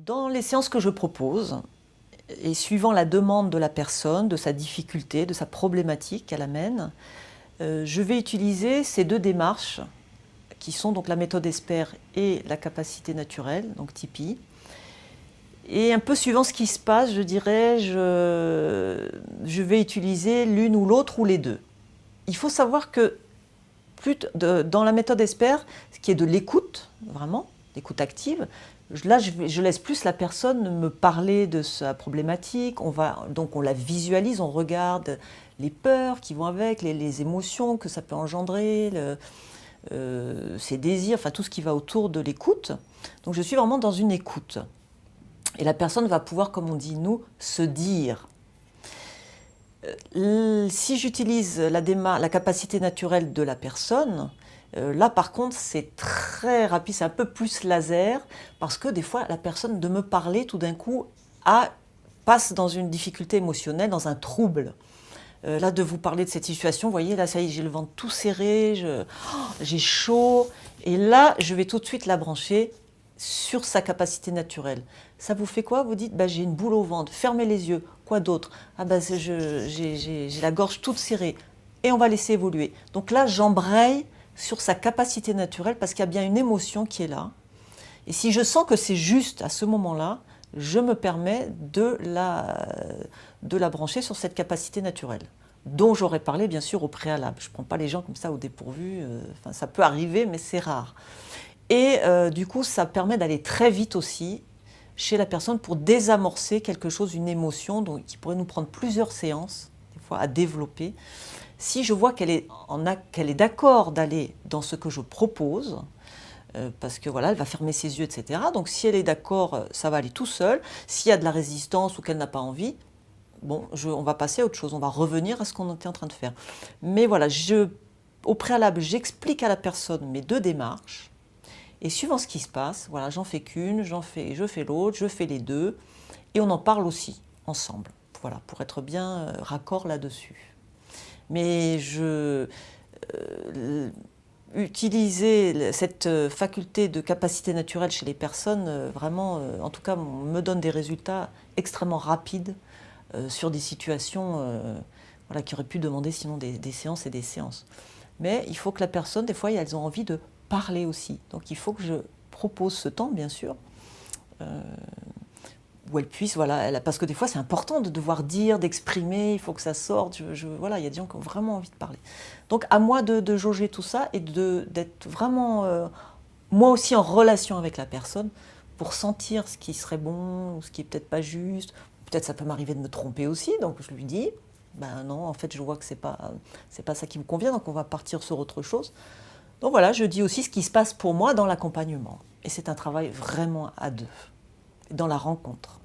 Dans les séances que je propose, et suivant la demande de la personne, de sa difficulté, de sa problématique qu'elle amène, je vais utiliser ces deux démarches qui sont donc la méthode ESPER et la capacité naturelle, donc TIPI. Et un peu suivant ce qui se passe, je dirais, je vais utiliser l'une ou l'autre ou les deux. Il faut savoir que dans la méthode ESPER, ce qui est de l'écoute, vraiment, l'écoute active, là je laisse plus la personne me parler de sa problématique, donc on la visualise, on regarde les peurs qui vont avec, les émotions que ça peut engendrer, ses désirs, enfin tout ce qui va autour de l'écoute. Donc je suis vraiment dans une écoute. Et la personne va pouvoir, comme on dit nous, se dire. Si j'utilise la capacité naturelle de la personne, là par contre c'est très rapide, c'est un peu plus laser, parce que des fois la personne de me parler tout d'un coup passe dans une difficulté émotionnelle, dans un trouble. Là de vous parler de cette situation, vous voyez là ça y est, j'ai le ventre tout serré, j'ai chaud, et là je vais tout de suite la brancher sur sa capacité naturelle. Ça vous fait quoi? Vous dites, bah, j'ai une boule au ventre, fermez les yeux, quoi d'autre? Ah bah, j'ai la gorge toute serrée. Et on va laisser évoluer. Donc là, j'embraye sur sa capacité naturelle parce qu'il y a bien une émotion qui est là. Et si je sens que c'est juste à ce moment-là, je me permets de la brancher sur cette capacité naturelle, dont j'aurais parlé bien sûr au préalable. Je ne prends pas les gens comme ça au dépourvu, enfin, ça peut arriver, mais c'est rare. Et du coup, ça permet d'aller très vite aussi chez la personne pour désamorcer quelque chose, une émotion qui pourrait nous prendre plusieurs séances, des fois, à développer. Si je vois qu'elle est d'accord d'aller dans ce que je propose, parce que voilà, elle va fermer ses yeux, etc. Donc si elle est d'accord, ça va aller tout seul. S'il y a de la résistance ou qu'elle n'a pas envie, bon, on va passer à autre chose, on va revenir à ce qu'on était en train de faire. Mais voilà, au préalable, j'explique à la personne mes deux démarches. Et suivant ce qui se passe, voilà, j'en fais qu'une, je fais l'autre, je fais les deux, et on en parle aussi ensemble, voilà, pour être bien raccord là-dessus. Mais utiliser cette faculté de capacité naturelle chez les personnes, vraiment, en tout cas, me donne des résultats extrêmement rapides sur des situations voilà, qui auraient pu demander sinon des séances et des séances. Mais il faut que la personne, des fois, elles ont envie de parler aussi. Donc il faut que je propose ce temps, bien sûr, où elle puisse, voilà, parce que des fois c'est important de devoir dire, d'exprimer, il faut que ça sorte, voilà, il y a des gens qui ont vraiment envie de parler. Donc à moi de jauger tout ça et d'être vraiment, moi aussi en relation avec la personne, pour sentir ce qui serait bon, ou ce qui est peut-être pas juste. Peut-être ça peut m'arriver de me tromper aussi, donc je lui dis, ben non, en fait je vois que c'est pas ça qui me convient, donc on va partir sur autre chose. Donc voilà, je dis aussi ce qui se passe pour moi dans l'accompagnement. Et c'est un travail vraiment à deux, dans la rencontre.